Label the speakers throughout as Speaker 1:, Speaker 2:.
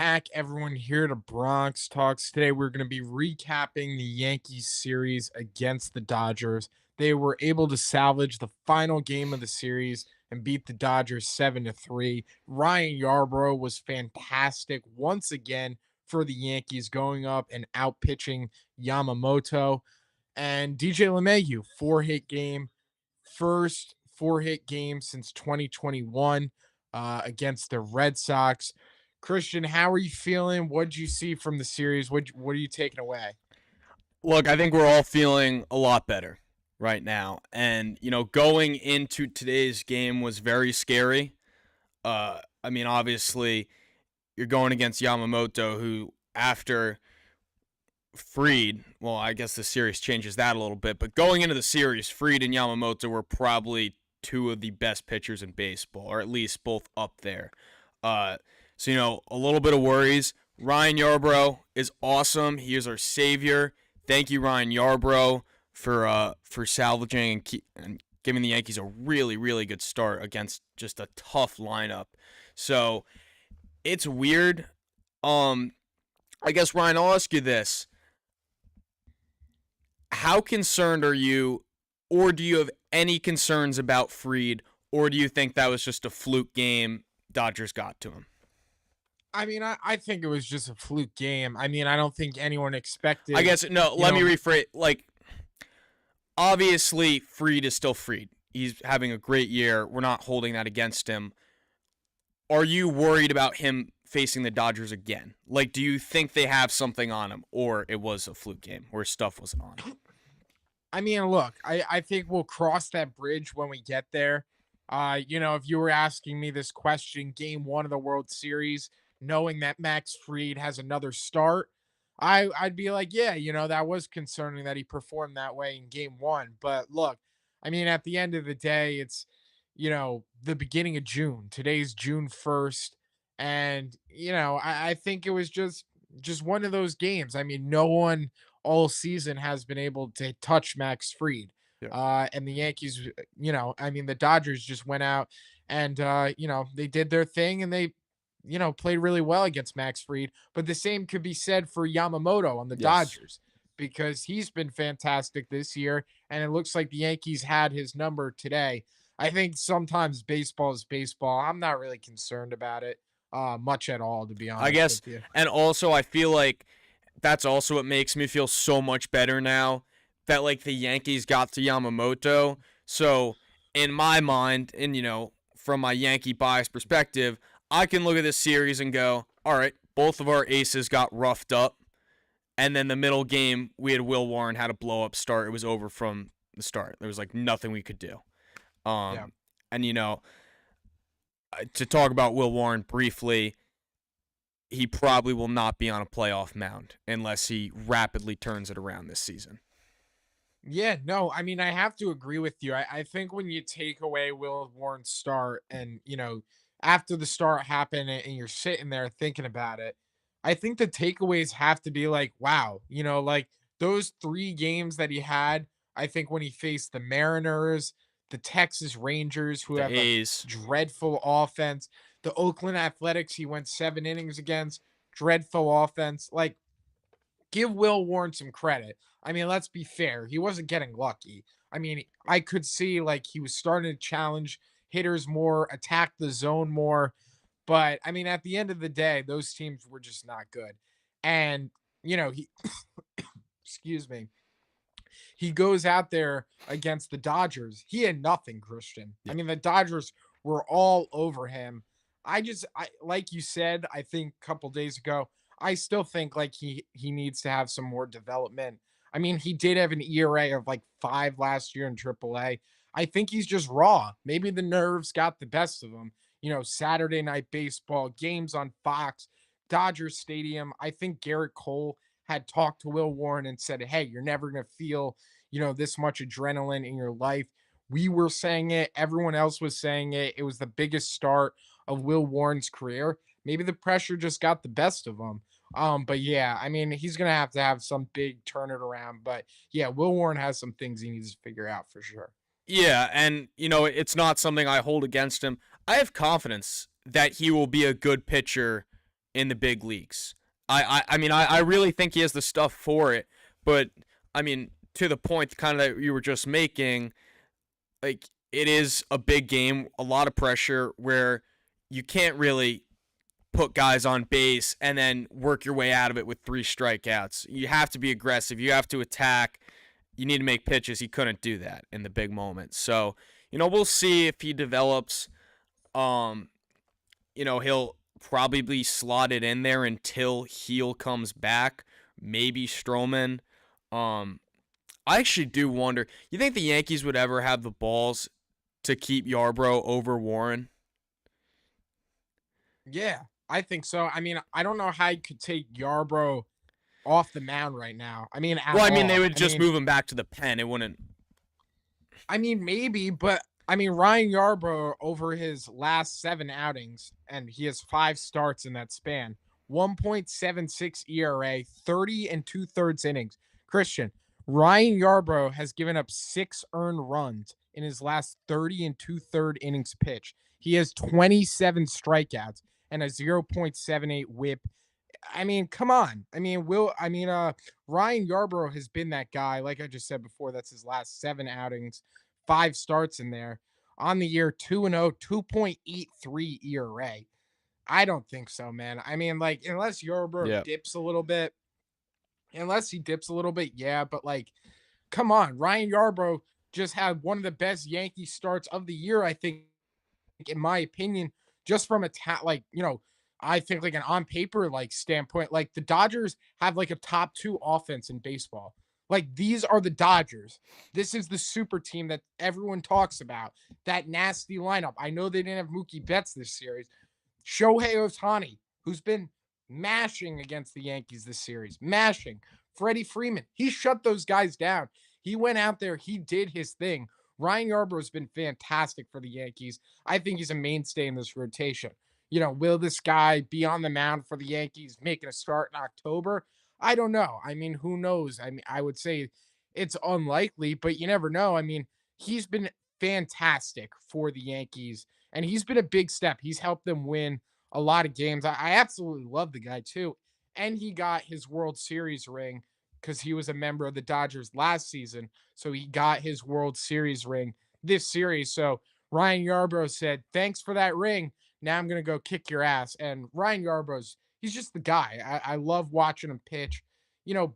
Speaker 1: back, everyone, here to Bronx Talks. Today, we're going to be recapping the Yankees series against the Dodgers. They were able to salvage the final game of the series and beat the Dodgers 7-3. Ryan Yarbrough was fantastic once again for the Yankees, going up and out pitching Yamamoto. And DJ LeMahieu, four-hit game, first four-hit game since 2021 against the Red Sox. Christian, how are you feeling? What did you see from the series? What are you taking away?
Speaker 2: Look, I think we're all feeling a lot better right now. And, going into today's game was very scary. Obviously, you're going against Yamamoto, who, after Fried, well, I guess the series changes that a little bit, but going into the series, Fried and Yamamoto were probably two of the best pitchers in baseball, or at least both up there. A little bit of worries. Ryan Yarbrough is awesome. He is our savior. Thank you, Ryan Yarbrough, for salvaging and giving the Yankees a really, really good start against just a tough lineup. So it's weird. I guess, Ryan, I'll ask you this. How concerned are you, or do you have any concerns about Fried, or do you think that was just a fluke game? Dodgers got to him.
Speaker 1: I think it was just a fluke game. I don't think anyone
Speaker 2: I
Speaker 1: expected,
Speaker 2: guess, no,
Speaker 1: you
Speaker 2: let me
Speaker 1: know,
Speaker 2: rephrase. Obviously, Fried is still Fried. He's having a great year. We're not holding that against him. Are you worried about him facing the Dodgers again? Do you think they have something on him, or it was a fluke game where stuff was on?
Speaker 1: look, I think we'll cross that bridge when we get there. If you were asking me this question, game one of the World Series, knowing that Max Fried has another start, I'd be like, yeah, that was concerning that he performed that way in game one. But look, at the end of the day, it's the beginning of June. Today's June 1st. And, I think it was just one of those games. No one all season has been able to touch Max Fried.
Speaker 2: Yeah.
Speaker 1: And the Yankees, the Dodgers just went out and they did their thing and they played really well against Max Fried. But the same could be said for Yamamoto on the
Speaker 2: Yes.
Speaker 1: Dodgers because he's been fantastic this year. And it looks like the Yankees had his number today. I think sometimes baseball is baseball. I'm not really concerned about it much at all, to be
Speaker 2: I
Speaker 1: honest
Speaker 2: guess,
Speaker 1: with you.
Speaker 2: and also I feel like that's also what makes me feel so much better now that the Yankees got to Yamamoto. So in my mind, and from my Yankee bias perspective, I can look at this series and go, all right, both of our aces got roughed up, and then the middle game we had Will Warren had a blow up start. It was over from the start. There was nothing we could do.
Speaker 1: Yeah.
Speaker 2: And to talk about Will Warren briefly, he probably will not be on a playoff mound unless he rapidly turns it around this season.
Speaker 1: Yeah, no, I have to agree with you. I think when you take away Will Warren's start and, after the start happened and you're sitting there thinking about it, I think the takeaways have to be like, wow, those three games that he had, I think when he faced the Mariners, the Texas Rangers, who
Speaker 2: The
Speaker 1: have a
Speaker 2: A's,
Speaker 1: dreadful offense, the Oakland Athletics, he went 7 innings against, dreadful offense. Give Will Warren some credit. Let's be fair. He wasn't getting lucky. I could see he was starting to challenge hitters more, attack the zone more. But at the end of the day, those teams were just not good. And, he, excuse me, he goes out there against the Dodgers. He had nothing, Christian.
Speaker 2: yeah.
Speaker 1: The Dodgers were all over him. I like you said, I think a couple days ago, I still think he needs to have some more development. He did have an ERA of 5 last year in AAA. I think he's just raw. Maybe the nerves got the best of him. Saturday night baseball, games on Fox, Dodger Stadium. I think Garrett Cole had talked to Will Warren and said, "Hey, you're never going to feel, this much adrenaline in your life." We were saying it, everyone else was saying it. It was the biggest start of Will Warren's career. Maybe the pressure just got the best of him. But yeah, he's gonna have to have some big turn it around. But yeah, Will Warren has some things he needs to figure out for sure.
Speaker 2: Yeah, and it's not something I hold against him. I have confidence that he will be a good pitcher in the big leagues. I mean, I really think he has the stuff for it, but I mean, to the point kind of that you were just making, like it is a big game, a lot of pressure where you can't really put guys on base and then work your way out of it with 3 strikeouts. You have to be aggressive. You have to attack. You need to make pitches. He couldn't do that in the big moments. So, we'll see if he develops. Um, he'll probably be slotted in there until Heel comes back. Maybe Stroman. Um, I actually do wonder. You think the Yankees would ever have the balls to keep Yarbrough over Warren?
Speaker 1: Yeah, I think so. I mean, I don't know how you could take Yarbrough off the mound right now. I mean, at
Speaker 2: Well, I mean, they
Speaker 1: all.
Speaker 2: would just move him back to the pen. It wouldn't.
Speaker 1: Maybe, but I mean, Ryan Yarbrough over his last 7 outings, and he has 5 starts in that span. 1.76 ERA, 30 and 2/3 innings. Christian, Ryan Yarbrough has given up 6 earned runs in his last 30 and 2/3 innings pitch. He has 27 strikeouts and a 0.78 whip. I mean, come on. Ryan Yarbrough has been that guy. Like I just said before, that's his last 7 outings, 5 starts in there. On the year, 2-0, 2.83 ERA. I don't think so, man. I mean, like,
Speaker 2: Yeah.
Speaker 1: unless he dips a little bit, yeah, but like, come on. Ryan Yarbrough just had one of the best Yankee starts of the year, I think, in my opinion, just from I think like an on paper like standpoint, like the Dodgers have like a top 2 offense in baseball. Like these are the Dodgers. This is the super team that everyone talks about. That nasty lineup. I know they didn't have Mookie Betts this series. Shohei Ohtani, who's been mashing against the Yankees this series, mashing. Freddie Freeman, he shut those guys down. He went out there, he did his thing. Ryan Yarbrough's been fantastic for the Yankees. I think he's a mainstay in this rotation. Will this guy be on the mound for the Yankees making a start in October? I don't know. I mean, who knows? I mean, I would say it's unlikely, but you never know. I mean, he's been fantastic for the Yankees, and he's been a big step. He's helped them win a lot of games. I absolutely love the guy too. And he got his World Series ring because he was a member of the Dodgers last season. So he got his World Series ring this series. So Ryan Yarbrough said, "Thanks for that ring. Now I'm gonna go kick your ass." And Ryan Yarbrough's he's just the guy. I love watching him pitch.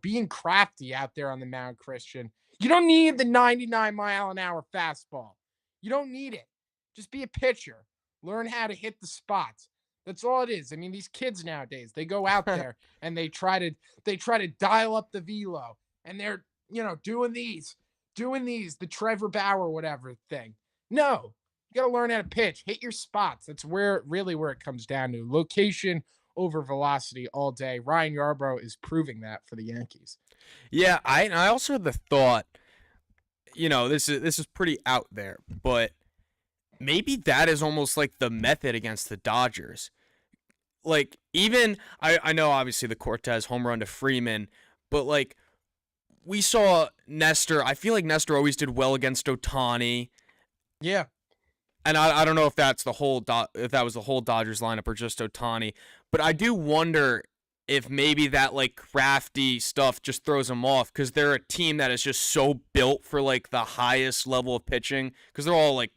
Speaker 1: Being crafty out there on the mound, Christian. You don't need the 99-mile-an-hour fastball. You don't need it. Just be a pitcher. Learn how to hit the spots. That's all it is. I mean, these kids nowadays, they go out there and they try to dial up the velo, and they're, doing these, the Trevor Bauer whatever thing. No. You got to learn how to pitch, hit your spots. That's where it comes down to. Location over velocity all day. Ryan Yarbrough is proving that for the Yankees.
Speaker 2: Yeah, I also had the thought, this is pretty out there, but maybe that is almost like the method against the Dodgers. Like even I know obviously the Cortez home run to Freeman, but like we saw Nestor. I feel like Nestor always did well against Ohtani,
Speaker 1: Yeah.
Speaker 2: and I don't know if that's if that was the whole Dodgers lineup or just Ohtani, but I do wonder if maybe that like crafty stuff just throws them off because they're a team that is just so built for like the highest level of pitching because they're all like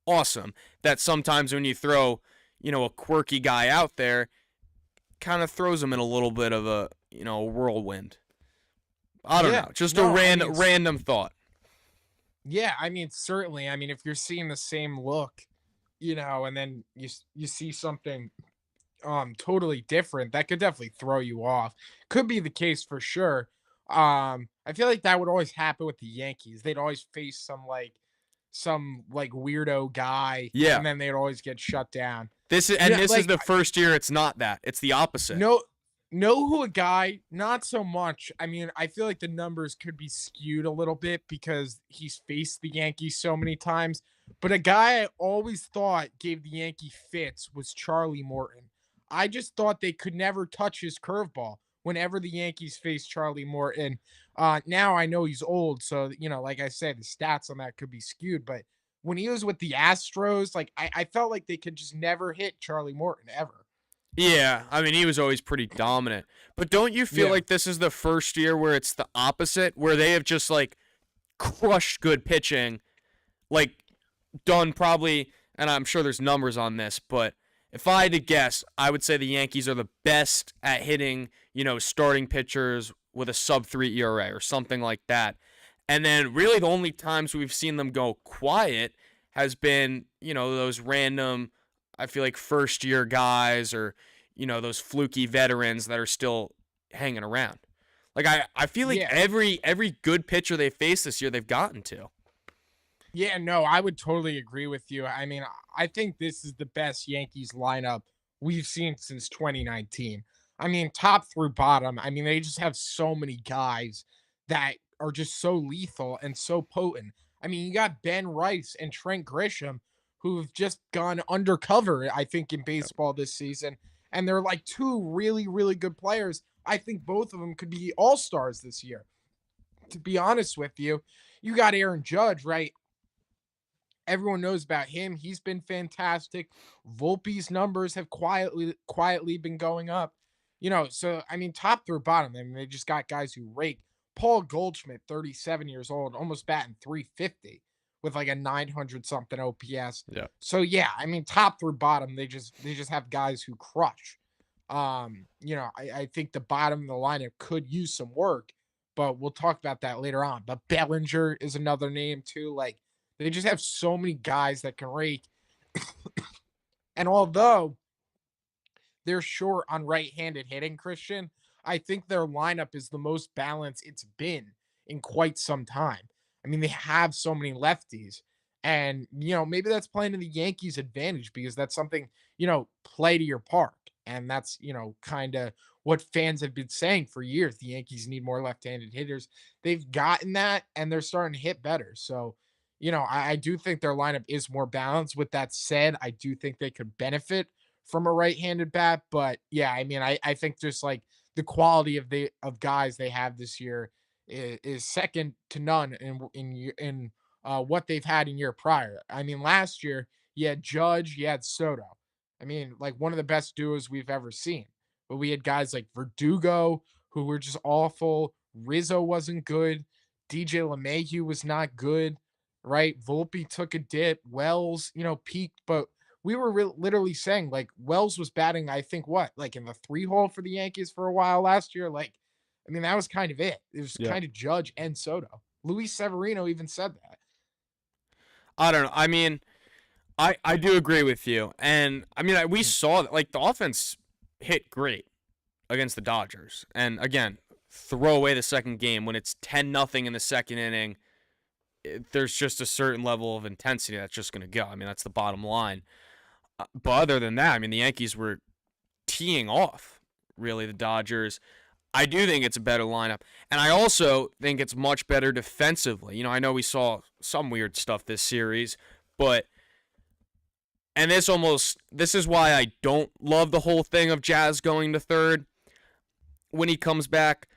Speaker 2: awesome that sometimes when you throw a quirky guy out there, kind of throws them in a little bit of a whirlwind. I don't
Speaker 1: Yeah.
Speaker 2: know, just a
Speaker 1: No, I mean,
Speaker 2: random thought.
Speaker 1: yeah, I mean, certainly. I mean, if you're seeing the same look, and then you see something totally different, that could definitely throw you off. Could be the case for sure. I feel like that would always happen with the Yankees. They'd always face some weirdo guy,
Speaker 2: Yeah,
Speaker 1: and then they'd always get shut down.
Speaker 2: this is
Speaker 1: Like,
Speaker 2: the first year it's not that. It's the opposite.
Speaker 1: no, know who a guy, not so much. I mean, I feel like the numbers could be skewed a little bit because he's faced the Yankees so many times. But a guy I always thought gave the Yankee fits was Charlie Morton. I just thought they could never touch his curveball whenever the Yankees faced Charlie Morton. Now I know he's old, so like I said, the stats on that could be skewed. But when he was with the Astros, like I felt like they could just never hit Charlie Morton ever.
Speaker 2: Yeah, I mean, he was always pretty dominant. But don't you feel
Speaker 1: Yeah.
Speaker 2: like this is the first year where it's the opposite, where they have just like crushed good pitching, like done probably, and I'm sure there's numbers on this, but if I had to guess, I would say the Yankees are the best at hitting, starting pitchers with a sub 3 ERA or something like that. And then really the only times we've seen them go quiet has been, those random, I feel like first year guys or, those fluky veterans that are still hanging around. Like I feel like
Speaker 1: Yeah.
Speaker 2: every good pitcher they faced this year they've gotten to.
Speaker 1: Yeah, no, I would totally agree with you. I mean, I think this is the best Yankees lineup we've seen since 2019. I mean, top through bottom. I mean, they just have so many guys that are just so lethal and so potent. I mean, you got Ben Rice and Trent Grisham who've just gone undercover, I think, in baseball this season. And they're like two really, really good players. I think both of them could be all stars this year. To be honest with you, you got Aaron Judge, right? Everyone knows about him. He's been fantastic. Volpe's numbers have quietly been going up. So I mean, top through bottom, I mean, they just got guys who rake. Paul Goldschmidt, 37 years old, almost batting 350 with like a 900 something OPS.
Speaker 2: Yeah.
Speaker 1: So yeah, I mean, top through bottom, they just have guys who crush. I think the bottom of the lineup could use some work, but we'll talk about that later on. But Bellinger is another name too. Like they just have so many guys that can rake. And although they're short on right-handed hitting, Christian, I think their lineup is the most balanced it's been in quite some time. I mean, they have so many lefties. And, maybe that's playing to the Yankees' advantage because that's something, play to your park. And that's, kind of what fans have been saying for years. The Yankees need more left-handed hitters. They've gotten that and they're starting to hit better. So, I do think their lineup is more balanced. With that said, I do think they could benefit from a right-handed bat. But yeah, I mean, I think just like the quality of guys they have this year is second to none in what they've had in year prior. I mean, last year you had Judge, you had Soto. I mean, like one of the best duos we've ever seen. But we had guys like Verdugo who were just awful. Rizzo wasn't good. DJ LeMahieu was not good, right? Volpe took a dip. Wells, peaked, but we were literally saying like Wells was batting, I think what, like in the 3 hole for the Yankees for a while last year. Like, I mean, that was kind of it. It was
Speaker 2: Yeah.
Speaker 1: kind of Judge and Soto. Luis Severino even said that.
Speaker 2: I don't know. I mean, I do agree with you. And I mean, we
Speaker 1: Mm.
Speaker 2: saw that like the offense hit great against the Dodgers. And again, throw away the second game when it's 10-0 in the second inning. There's just a certain level of intensity that's just going to go. I mean, that's the bottom line. But other than that, I mean, the Yankees were teeing off really the Dodgers. I do think it's a better lineup. And I also think it's much better defensively. I know we saw some weird stuff this series, but and this is why I don't love the whole thing of Jazz going to third when he comes back.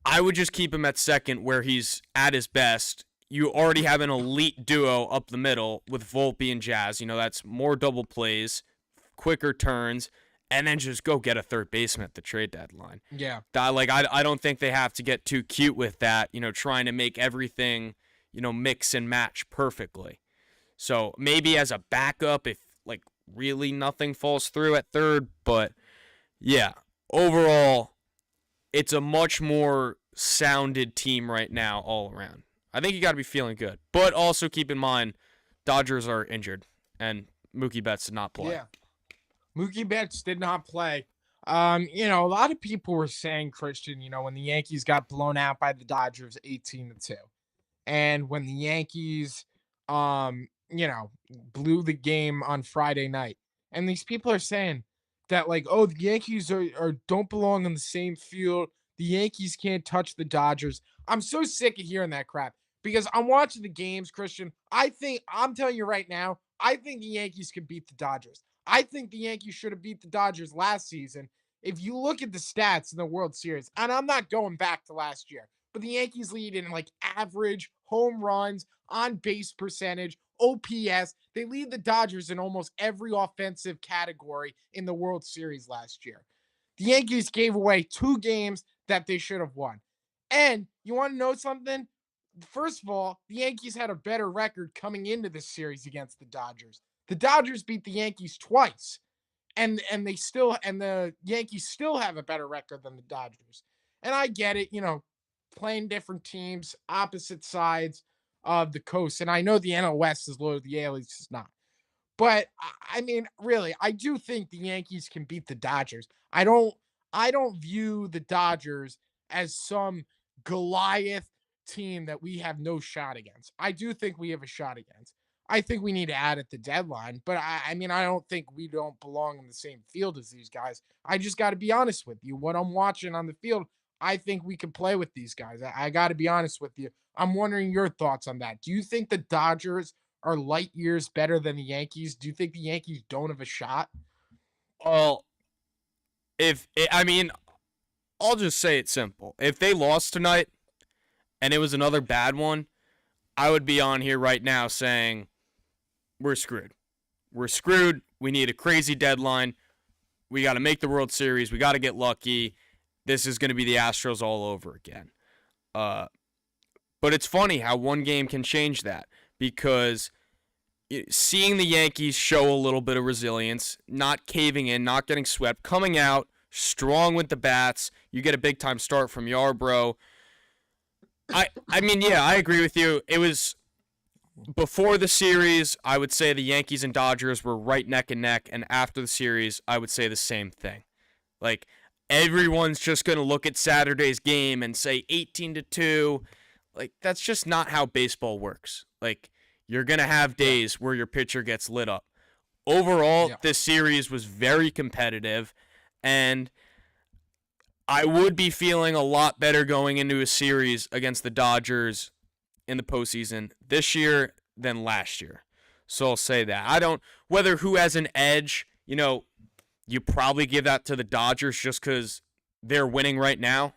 Speaker 2: I would just keep him at second where he's at his best. You already have an elite duo up the middle with Volpe and Jazz. That's more double plays, quicker turns, and then just go get a third baseman at the trade deadline.
Speaker 1: Yeah.
Speaker 2: I don't think they have to get too cute with that, trying to make everything, mix and match perfectly. So maybe as a backup if like really nothing falls through at third, but yeah, overall it's a much more sounded team right now all around. I think you got to be feeling good. But also keep in mind Dodgers are injured and Mookie Betts did not play.
Speaker 1: Yeah. Mookie Betts did not play. A lot of people were saying, Christian, when the Yankees got blown out by the Dodgers 18-2. And when the Yankees blew the game on Friday night. And these people are saying that like, oh, the Yankees are don't belong on the same field. The Yankees can't touch the Dodgers. I'm so sick of hearing that crap because I'm watching the games, Christian. I'm telling you right now, I think the Yankees could beat the Dodgers. I think the Yankees should have beat the Dodgers last season. If you look at the stats in the World Series, and I'm not going back to last year, but the Yankees lead in like average home runs, on base percentage, OPS. They lead the Dodgers in almost every offensive category in the World Series last year. The Yankees gave away 2 games that they should have won. And you want to know something? First of all, the Yankees had a better record coming into this series against the Dodgers. The Dodgers beat the Yankees twice, and the Yankees still have a better record than the Dodgers. And I get it, playing different teams, opposite sides of the coast. And I know the NL West is low, the AL East is not. But I mean, really, I do think the Yankees can beat the Dodgers. I don't view the Dodgers as some Goliath team that we have no shot against. I do think we have a shot against. I think we need to add at the deadline, but I mean, I don't think we don't belong in the same field as these guys. I just got to be honest with you. What I'm watching on the field, I think we can play with these guys. I got to be honest with you. I'm wondering your thoughts on that. Do you think the Dodgers are light years better than the Yankees? Do you think the Yankees don't have a shot?
Speaker 2: Well, I mean, I'll just say it simple. If they lost tonight and it was another bad one, I would be on here right now saying we're screwed. We're screwed. We need a crazy deadline. We got to make the World Series. We got to get lucky. This is going to be the Astros all over again. But it's funny how one game can change that, because seeing the Yankees show a little bit of resilience, not caving in, not getting swept, coming out strong with the bats. You get a big time start from Yarbrough. I mean, yeah, I agree with you. It was before the series, I would say the Yankees and Dodgers were right neck and neck, and after the series, I would say the same thing. Like, everyone's just going to look at Saturday's game and say 18-2. Like, that's just not how baseball works. Like, you're going to have days where your pitcher gets lit up. Overall, this series was very competitive, and I would be feeling a lot better going into a series against the Dodgers in the postseason this year than last year. So I'll say that. I don't, whether who has an edge, you probably give that to the Dodgers just because they're winning right now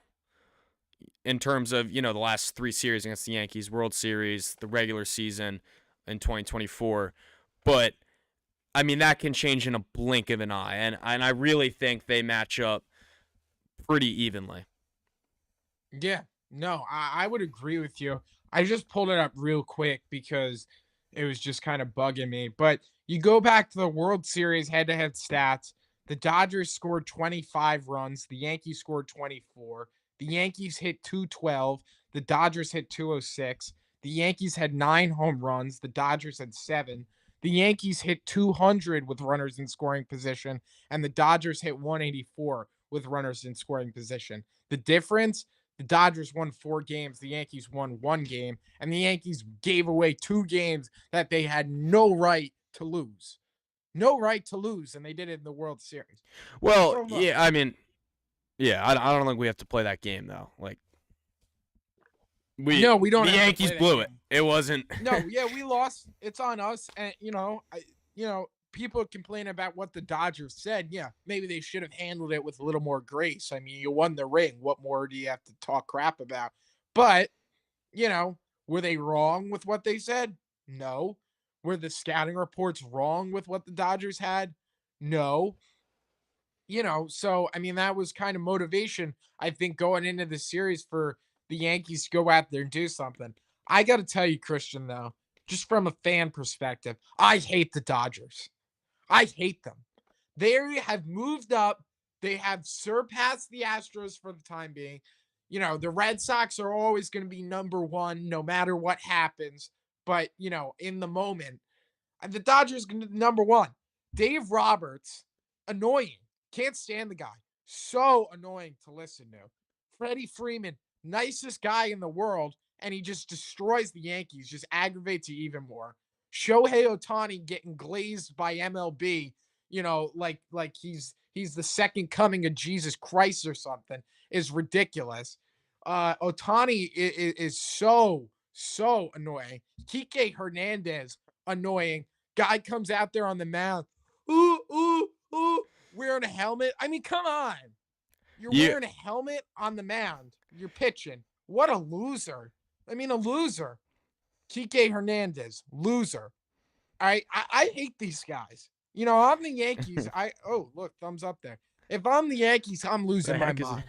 Speaker 2: in terms of, the last 3 series against the Yankees, World Series, the regular season in 2024. But, I mean, that can change in a blink of an eye. And I really think they match up pretty evenly.
Speaker 1: Yeah, no, I would agree with you. I just pulled it up real quick because it was just kind of bugging me. But you go back to the World Series head-to-head stats. The Dodgers scored 25 runs. The Yankees scored 24. The Yankees hit 212. The Dodgers hit 206. The Yankees had 9 home runs. The Dodgers had 7. The Yankees hit 200 with runners in scoring position, and the Dodgers hit 184 with runners in scoring position. The difference, the Dodgers won 4 games, the Yankees won 1 game, and the Yankees gave away 2 games that they had no right to lose. No right to lose, and they did it in the World Series.
Speaker 2: Well,
Speaker 1: So look,
Speaker 2: yeah, I mean, yeah, I don't think we have to play that game, though. Like,
Speaker 1: no, we don't
Speaker 2: the
Speaker 1: have to
Speaker 2: Yankees
Speaker 1: play that
Speaker 2: blew it.
Speaker 1: game.
Speaker 2: It wasn't.
Speaker 1: No, yeah, we lost. It's on us, and people complain about what the Dodgers said. Yeah, maybe they should have handled it with a little more grace. I mean, you won the ring. What more do you have to talk crap about? But, were they wrong with what they said? No. Were the scouting reports wrong with what the Dodgers had? No. So I mean, that was kind of motivation, I think, going into the series for the Yankees to go out there and do something. I got to tell you, Christian, though, just from a fan perspective, I hate the Dodgers. I hate them. They have moved up. They have surpassed the Astros for the time being. The Red Sox are always going to be number one no matter what happens. But, in the moment, the Dodgers going to be number one. Dave Roberts, annoying. Can't stand the guy. So annoying to listen to. Freddie Freeman, nicest guy in the world, and he just destroys the Yankees, just aggravates you even more. Shohei Ohtani getting glazed by MLB, like he's the second coming of Jesus Christ or something, is ridiculous. Ohtani is so annoying. Kike Hernandez, annoying. Guy comes out there on the mound, ooh ooh ooh, wearing a helmet. I mean, come on. You're
Speaker 2: You
Speaker 1: wearing a helmet on the mound. You're pitching. What a loser. I mean, a loser. Kike Hernandez, loser. I hate these guys. You know, I'm the Yankees. Look, thumbs up there. If I'm the Yankees, I'm
Speaker 2: The
Speaker 1: losing my
Speaker 2: heck is
Speaker 1: mind.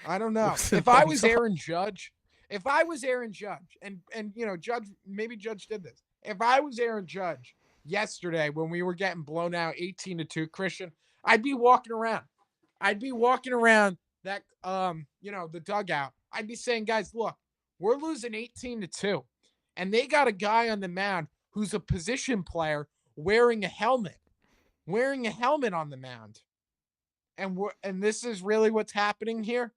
Speaker 1: I don't know.
Speaker 2: what's the
Speaker 1: If I
Speaker 2: thumbs
Speaker 1: was
Speaker 2: up?
Speaker 1: Aaron Judge, if I was Aaron Judge, and you know, Judge, maybe Judge did this. If I was Aaron Judge yesterday when we were getting blown out 18-2, Christian, I'd be walking around. I'd be walking around that the dugout. I'd be saying, guys, look, we're losing 18-2. And they got a guy on the mound who's a position player wearing a helmet. Wearing a helmet on the mound. And this is really what's happening here.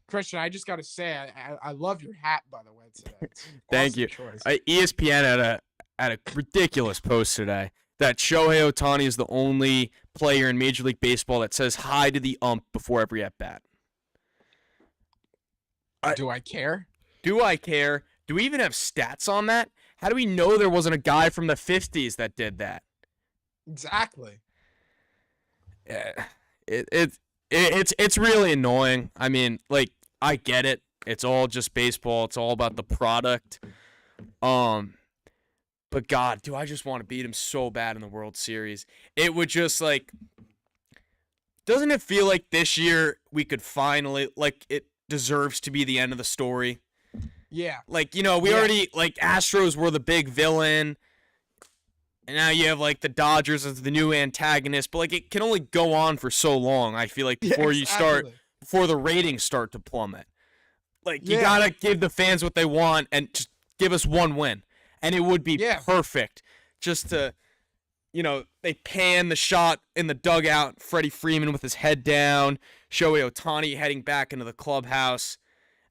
Speaker 1: Christian, I just got to say, I love your hat, by the way, today. It's an
Speaker 2: Thank
Speaker 1: awesome
Speaker 2: you.
Speaker 1: choice.
Speaker 2: ESPN had a ridiculous post today that Shohei Ohtani is the only player in Major League Baseball that says hi to the ump before every at bat.
Speaker 1: Do I care?
Speaker 2: Do I care? Do we even have stats on that? How do we know there wasn't a guy from the 50s that did that?
Speaker 1: Exactly.
Speaker 2: Yeah, it's really annoying. I mean, like, I get it. It's all just baseball. It's all about the product. But God, do I just want to beat him so bad in the World Series? It would just, like, doesn't it feel like this year we could finally, like, it deserves to be the end of the story?
Speaker 1: Yeah.
Speaker 2: Like, you know, we already, like, Astros were the big villain, and now you have, like, the Dodgers as the new antagonist, but, like, it can only go on for so long, I feel like, before the ratings start to plummet. Like, you gotta give the fans what they want and just give us one win. And it would be perfect just to, you know, they pan the shot in the dugout, Freddie Freeman with his head down, Shohei Ohtani heading back into the clubhouse.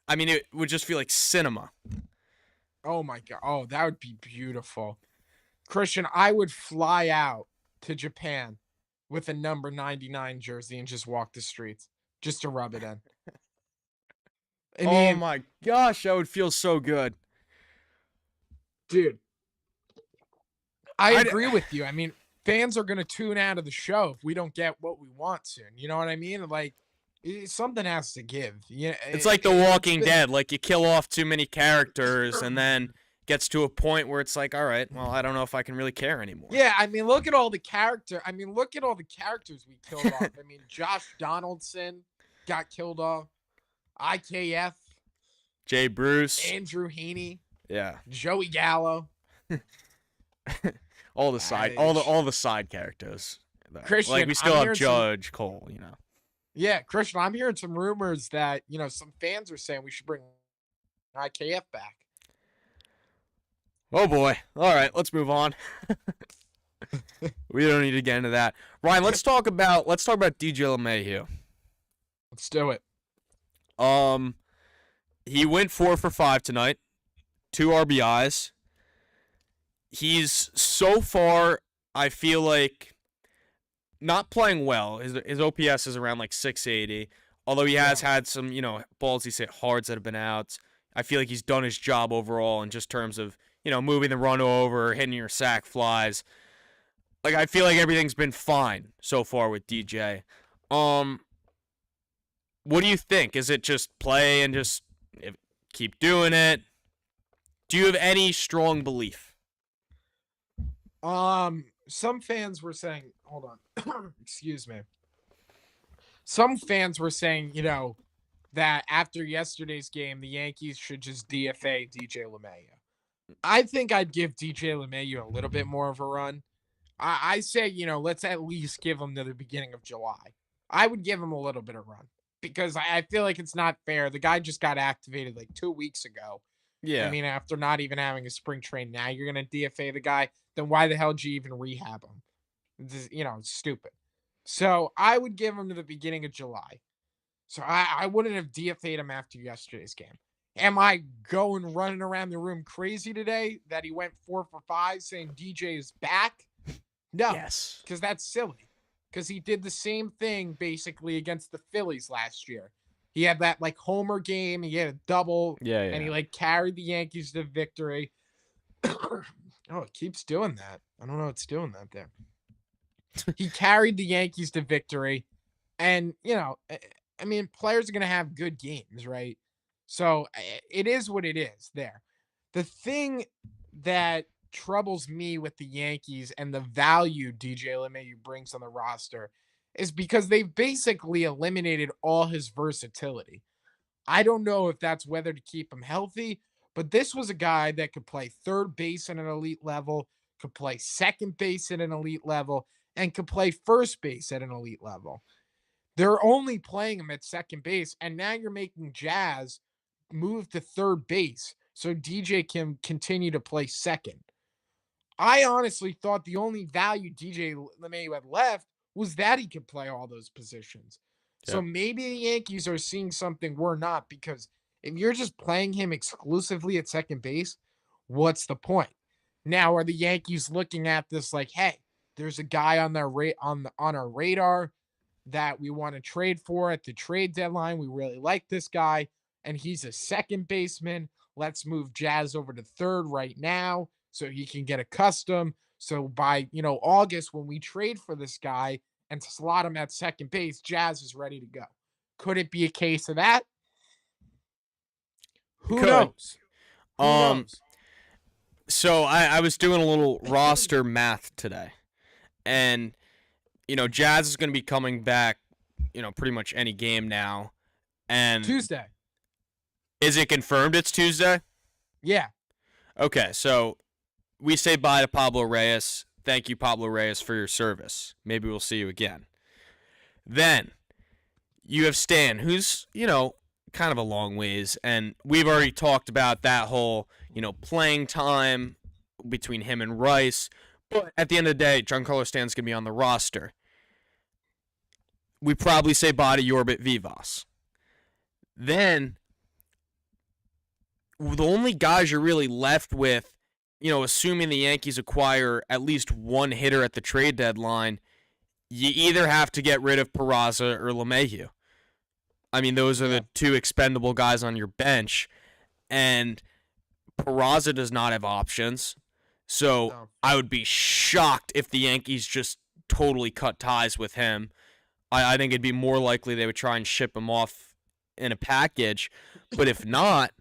Speaker 2: I mean, it would just feel like cinema.
Speaker 1: Oh, my God. Oh, that would be beautiful. Christian, I would fly out to Japan with a number 99 jersey and just walk the streets just to rub it in. I mean,
Speaker 2: oh, my gosh, that would feel so good.
Speaker 1: Dude, I agree with you. I mean, fans are going to tune out of the show if we don't get what we want soon. You know what I mean? Like, something has to give. Yeah,
Speaker 2: it's like The Walking Dead. Like, you kill off too many characters and then gets to a point where it's like, all right, well, I don't know if I can really care anymore.
Speaker 1: Yeah, I mean, look at all the characters we killed off. I mean, Josh Donaldson got killed off. IKF.
Speaker 2: Jay Bruce.
Speaker 1: Andrew Heaney.
Speaker 2: Yeah.
Speaker 1: Joey Gallo.
Speaker 2: all the side characters.
Speaker 1: Christian,
Speaker 2: like, we still have Judge Cole, you know.
Speaker 1: Yeah, Christian, I'm hearing some rumors that, you know, some fans are saying we should bring IKF back.
Speaker 2: Oh boy. All right, let's move on. We don't need to get into that. Ryan, let's talk about DJ LeMahieu.
Speaker 1: Let's do it.
Speaker 2: He went 4 for 5 tonight. 2 RBIs. He's so far, I feel like, not playing well. His OPS is around like 680. Although he has had some, you know, balls he's hit hards that have been out. I feel like he's done his job overall in just terms of, you know, moving the run over, hitting your sack flies. Like, I feel like everything's been fine so far with DJ. What do you think? Is it just play and just keep doing it? Do you have any strong belief?
Speaker 1: Some fans were saying, hold on, excuse me. Some fans were saying, you know, that after yesterday's game, the Yankees should just DFA DJ LeMahieu. I think I'd give DJ LeMahieu a little bit more of a run. I say, you know, let's at least give him to the beginning of July. I would give him a little bit of run because I feel like it's not fair. The guy just got activated like 2 weeks ago.
Speaker 2: Yeah.
Speaker 1: I mean, after not even having a spring train, now you're going to DFA the guy. Then why the hell did you even rehab him? You know, it's stupid. So I would give him to the beginning of July. So I wouldn't have DFA'd him after yesterday's game. Am I running around the room crazy today that he went 4 for 5 saying DJ is back? No.
Speaker 2: Yes.
Speaker 1: Because that's silly. Because he did the same thing basically against the Phillies last year. He had that like homer game. He had a double.
Speaker 2: Yeah.
Speaker 1: And he like carried the Yankees to victory. Oh, it keeps doing that. I don't know what's doing that there. He carried the Yankees to victory. And, you know, I mean, players are going to have good games, right? So it is what it is there. The thing that troubles me with the Yankees and the value DJ LeMahieu brings on the roster is because they've basically eliminated all his versatility. I don't know if that's whether to keep him healthy, but this was a guy that could play third base at an elite level, could play second base at an elite level, and could play first base at an elite level. They're only playing him at second base, and now you're making Jazz move to third base so DJ can continue to play second. I honestly thought the only value DJ LeMahieu had left was that he could play all those positions.
Speaker 2: Yeah.
Speaker 1: So maybe the Yankees are seeing something we're not, because if you're just playing him exclusively at second base, what's the point? Now, are the Yankees looking at this like, hey, there's a guy on their on our radar that we want to trade for at the trade deadline. We really like this guy, and he's a second baseman. Let's move Jazz over to third right now so he can get accustomed. So by August, when we trade for this guy and slot him at second base, Jazz is ready to go. Could it be a case of that?
Speaker 2: It
Speaker 1: Who
Speaker 2: could.
Speaker 1: knows? Who
Speaker 2: Um,
Speaker 1: knows?
Speaker 2: so I was doing a little roster math today, and Jazz is going to be coming back, pretty much any game now. And
Speaker 1: Tuesday.
Speaker 2: is it confirmed it's Tuesday?
Speaker 1: Yeah.
Speaker 2: Okay, so we say bye to Pablo Reyes. Thank you, Pablo Reyes, for your service. Maybe we'll see you again. Then you have Stan, who's, kind of a long ways, and we've already talked about that whole, playing time between him and Rice. But at the end of the day, Giancarlo Stan's going to be on the roster. We probably say bye to Yorbit Vivas. Then the only guys you're really left with, assuming the Yankees acquire at least one hitter at the trade deadline, you either have to get rid of Peraza or LeMahieu. I mean, those are the two expendable guys on your bench, and Peraza does not have options. So
Speaker 1: No.
Speaker 2: I would be shocked if the Yankees just totally cut ties with him. I think it'd be more likely they would try and ship him off in a package. But if not,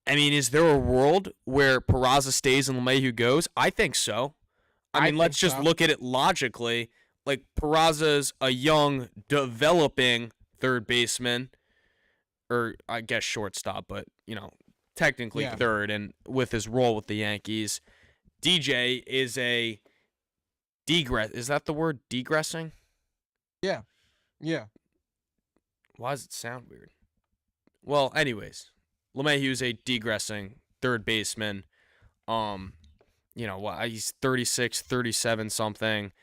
Speaker 2: I mean, is there a world where Peraza stays and LeMahieu goes? I think so. I mean, let's just look at it logically. Like, Peraza's a young, developing third baseman, or I guess shortstop, but, technically third, and with his role with the Yankees. DJ is a degress. Is that the word, degressing?
Speaker 1: Yeah. Yeah.
Speaker 2: Why does it sound weird? Well, anyways, LeMahieu's a degressing third baseman. He's 36, 37 something.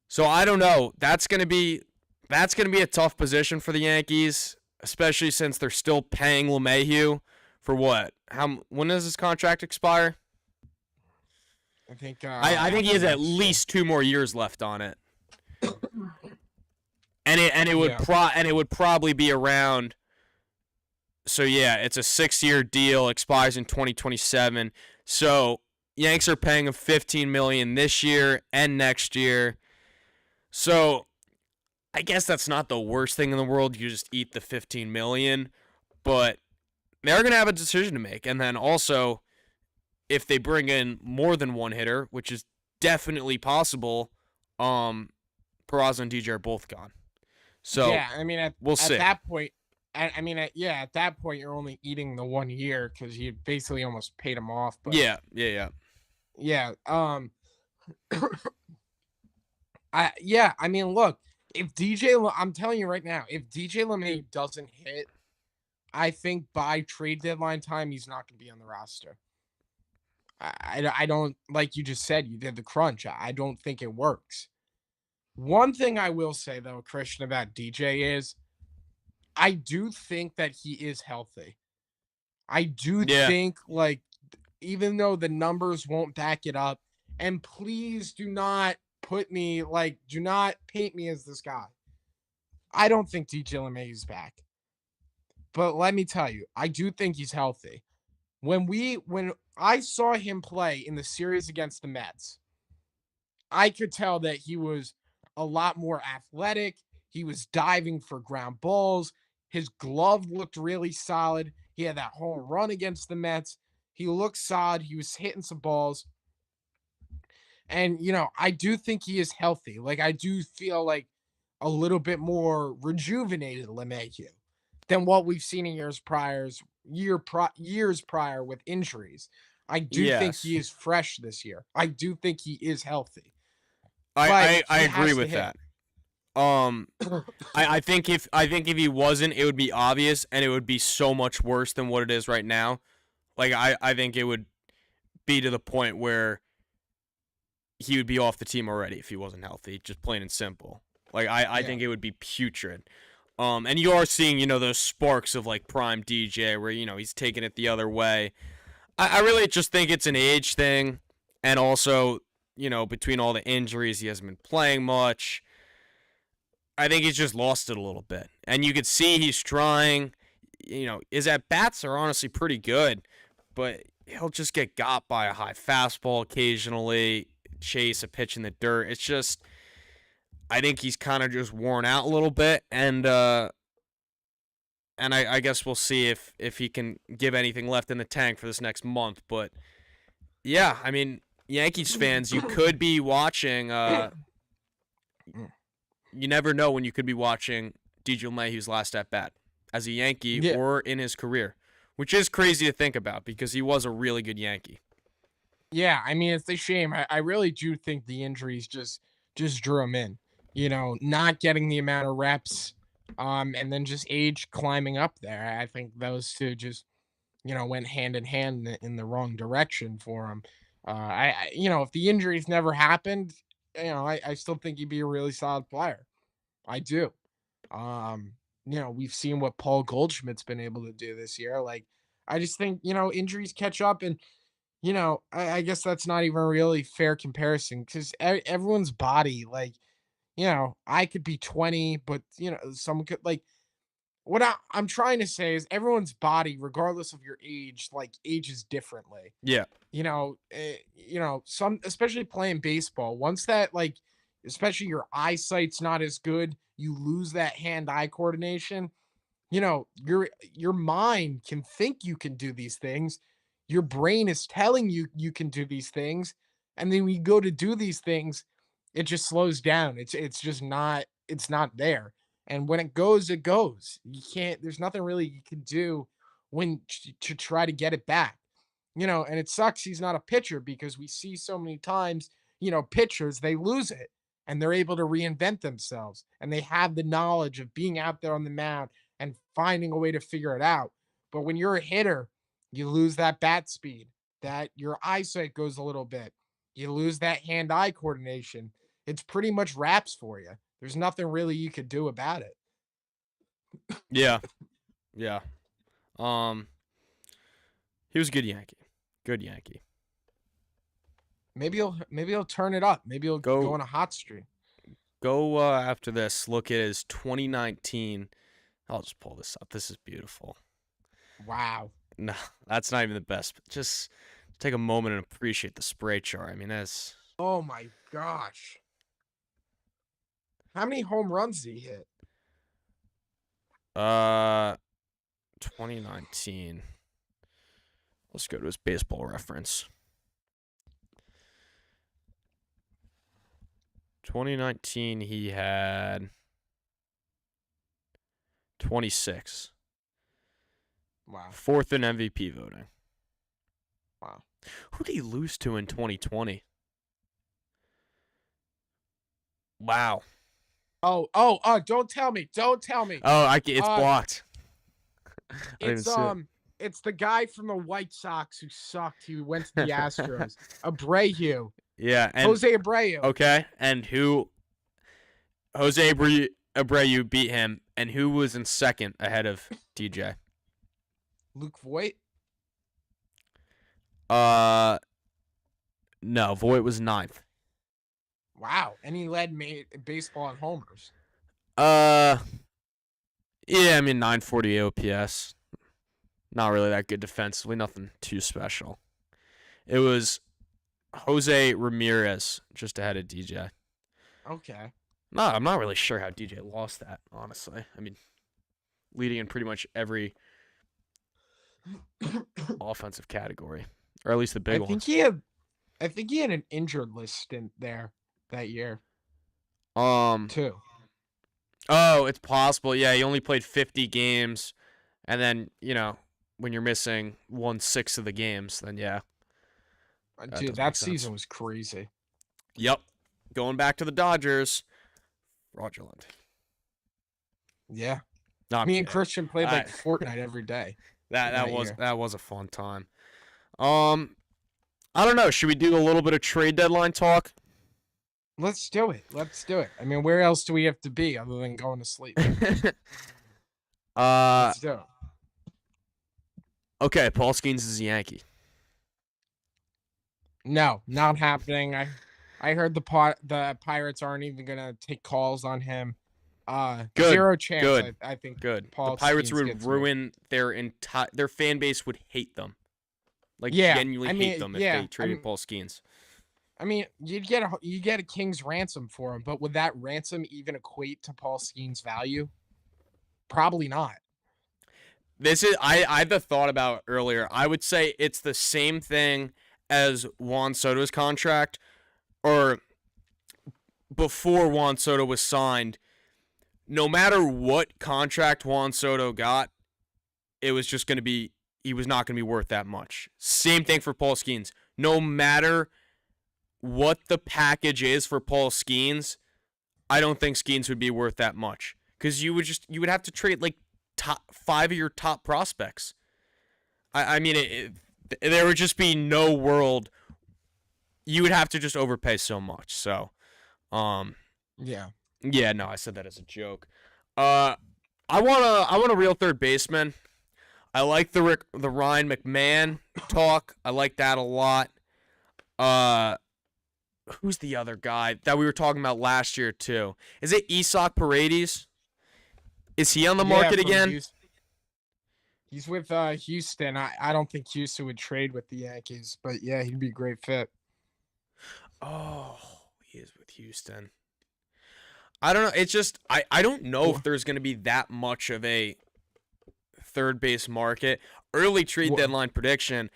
Speaker 2: So I don't know. That's gonna be a tough position for the Yankees, especially since they're still paying LeMahieu for what? When does his contract expire?
Speaker 1: I think
Speaker 2: I think he has at least 2 more years left on it. And it would probably be around. So yeah, it's a 6-year deal, expires in 2027. So Yanks are paying him $15 million this year and next year. So I guess that's not the worst thing in the world. You just eat the $15 million, but they're gonna have a decision to make. And then also, if they bring in more than one hitter, which is definitely possible, Peraza and DJ are both gone. So
Speaker 1: yeah, I mean,
Speaker 2: we'll see.
Speaker 1: At that point, at that point, you're only eating the 1 year because you basically almost paid him off. But
Speaker 2: yeah.
Speaker 1: I mean, look, if I'm telling you right now, if DJ LeMahieu doesn't hit, I think by trade deadline time, he's not going to be on the roster. I don't, like you just said, you did the crunch. I don't think it works. One thing I will say, though, Christian, about DJ is I do think that he is healthy. I do think, like, even though the numbers won't back it up, and please do not do not paint me as this guy. I don't think DJ LeMahieu is back. But let me tell you, I do think he's healthy. When I saw him play in the series against the Mets, I could tell that he was a lot more athletic. He was diving for ground balls. His glove looked really solid. He had that home run against the Mets. He looked solid. He was hitting some balls. And, I do think he is healthy. Like, I do feel like a little bit more rejuvenated LeMahieu than what we've seen in years prior with injuries. I do think he
Speaker 2: Yes.
Speaker 1: is fresh this year. I do think he is healthy,
Speaker 2: I,
Speaker 1: but
Speaker 2: I, I
Speaker 1: he
Speaker 2: agree
Speaker 1: has to
Speaker 2: with
Speaker 1: hit.
Speaker 2: that. Um I think if he wasn't, it would be obvious and it would be so much worse than what it is right now. Like I think it would be to the point where he would be off the team already if he wasn't healthy, just plain and simple. Like I
Speaker 1: Yeah.
Speaker 2: think it would be putrid. And you are seeing, those sparks of like prime DJ where, he's taking it the other way. I really just think it's an age thing, and also, between all the injuries, he hasn't been playing much. I think he's just lost it a little bit. And you could see he's trying. His at bats are honestly pretty good, but he'll just get got by a high fastball occasionally, chase a pitch in the dirt. It's just, I think he's kind of just worn out a little bit, and I guess we'll see if he can give anything left in the tank for this next month. But yeah, I mean, Yankees fans, you could be watching. You never know when you could be watching DJ LeMahieu's last at bat as a Yankee
Speaker 1: Yeah.
Speaker 2: or in his career, which is crazy to think about because he was a really good Yankee.
Speaker 1: Yeah, I mean, it's a shame. I really do think the injuries just drew him in. Not getting the amount of reps, and then just age climbing up there. I think those two just went hand in hand in the wrong direction for him. If the injuries never happened, I still think he'd be a really solid player. I do. Um, we've seen what Paul Goldschmidt's been able to do this year. Like, I just think injuries catch up, and I guess that's not even a really fair comparison because everyone's body, like, I could be 20, but someone could like what I'm trying to say is everyone's body, regardless of your age, like ages differently.
Speaker 2: Yeah,
Speaker 1: Some especially playing baseball. Once that like, especially your eyesight's not as good, you lose that hand-eye coordination. Your mind can think you can do these things. Your brain is telling you you can do these things, and then we go to do these things, it just slows down. It's just not it's not there. And when it goes, it goes. You can't. There's nothing really you can do to try to get it back. And it sucks he's not a pitcher because we see so many times, pitchers, they lose it and they're able to reinvent themselves and they have the knowledge of being out there on the mound and finding a way to figure it out. But when you're a hitter, you lose that bat speed, that your eyesight goes a little bit. You lose that hand-eye coordination. It's pretty much wraps for you. There's nothing really you could do about it.
Speaker 2: yeah, yeah. Um, he was a good Yankee. Good Yankee.
Speaker 1: Maybe he'll turn it up. Maybe he'll go
Speaker 2: Go
Speaker 1: on a hot streak.
Speaker 2: go after this. Look at his 2019. I'll just pull this up. This is beautiful.
Speaker 1: Wow.
Speaker 2: No, that's not even the best. But just take a moment and appreciate the spray chart. I mean, that's
Speaker 1: Oh my gosh. How many home runs did he hit?
Speaker 2: uh 2019. Let's go to his baseball reference. 2019, he had 26.
Speaker 1: Wow.
Speaker 2: Fourth in MVP voting.
Speaker 1: Wow.
Speaker 2: Who did he lose to in 2020? Wow.
Speaker 1: Oh, don't tell me. Don't tell me.
Speaker 2: Oh, it's
Speaker 1: Uh
Speaker 2: blocked. I didn't even
Speaker 1: it's
Speaker 2: see it.
Speaker 1: it's the guy from the White Sox who sucked. He went to the Astros. Abreu.
Speaker 2: Yeah, and
Speaker 1: Jose Abreu.
Speaker 2: okay, and who Jose Abreu beat him, and who was in second ahead of DJ?
Speaker 1: Luke Voigt.
Speaker 2: Uh, no, Voigt was ninth.
Speaker 1: Wow. And he led baseball in homers.
Speaker 2: Uh, yeah, I mean 940 OPS. Not really that good defensively. Nothing too special. It was Jose Ramirez just ahead of DJ.
Speaker 1: Okay.
Speaker 2: No, I'm not really sure how DJ lost that, honestly. I mean, leading in pretty much every offensive category, or at least the
Speaker 1: I
Speaker 2: big
Speaker 1: think
Speaker 2: ones.
Speaker 1: he had I think he had an injured list stint there that year
Speaker 2: Um.
Speaker 1: too.
Speaker 2: Oh, it's possible. Yeah, he only played 50 games, and then when you're missing 1/6 of the games, then yeah, that
Speaker 1: Dude,
Speaker 2: does make
Speaker 1: that
Speaker 2: sense.
Speaker 1: season was crazy.
Speaker 2: Yep. Going back to the Dodgers, fraudulent.
Speaker 1: Yeah.
Speaker 2: No, I'm
Speaker 1: Me and
Speaker 2: kidding.
Speaker 1: Christian played
Speaker 2: I,
Speaker 1: like Fortnite every day
Speaker 2: that
Speaker 1: in
Speaker 2: that
Speaker 1: that
Speaker 2: was
Speaker 1: year.
Speaker 2: that was a fun time. Um, I don't know. Should we do a little bit of trade deadline talk?
Speaker 1: Let's do it. Let's do it. I mean, where else do we have to be other than going to sleep?
Speaker 2: uh,
Speaker 1: Let's do it.
Speaker 2: okay. Paul Skeens is a Yankee.
Speaker 1: No, not happening. I heard the Pirates aren't even gonna take calls on him.
Speaker 2: Good,
Speaker 1: Zero chance.
Speaker 2: good,
Speaker 1: I think
Speaker 2: good. The
Speaker 1: Paul
Speaker 2: Pirates
Speaker 1: Skeens
Speaker 2: would
Speaker 1: gets moved.
Speaker 2: ruin their fan base would hate them, like
Speaker 1: Yeah,
Speaker 2: genuinely
Speaker 1: I
Speaker 2: hate
Speaker 1: mean,
Speaker 2: them if
Speaker 1: yeah,
Speaker 2: they traded Paul Skeens.
Speaker 1: I mean, you get a king's ransom for him, but would that ransom even equate to Paul Skeens' value? Probably not.
Speaker 2: This is I had the thought about earlier. I would say it's the same thing as Juan Soto's contract, or before Juan Soto was signed. No matter what contract Juan Soto got, it was just going to be he was not going to be worth that much. Same thing for Paul Skeens. No matter what the package is for Paul Skeens, I don't think Skeens would be worth that much because you would have to trade like top 5 of your top prospects. I mean, there would just be no world. You would have to just overpay so much. So, um,
Speaker 1: Yeah.
Speaker 2: yeah, no, I said that as a joke. Uh, I want a real third baseman. I like the Ryan McMahon talk. I like that a lot. Uh, who's the other guy that we were talking about last year too? Is it Isak Paredes? Is he on the
Speaker 1: Yeah,
Speaker 2: market
Speaker 1: from
Speaker 2: again?
Speaker 1: Houston. He's with Houston. I don't think Houston would trade with the Yankees, but yeah, he'd be a great fit.
Speaker 2: Oh, he is with Houston. I don't know. It's just I don't know if
Speaker 1: What,
Speaker 2: there's going to be that much of a third base market. Early trade
Speaker 1: what,
Speaker 2: deadline prediction.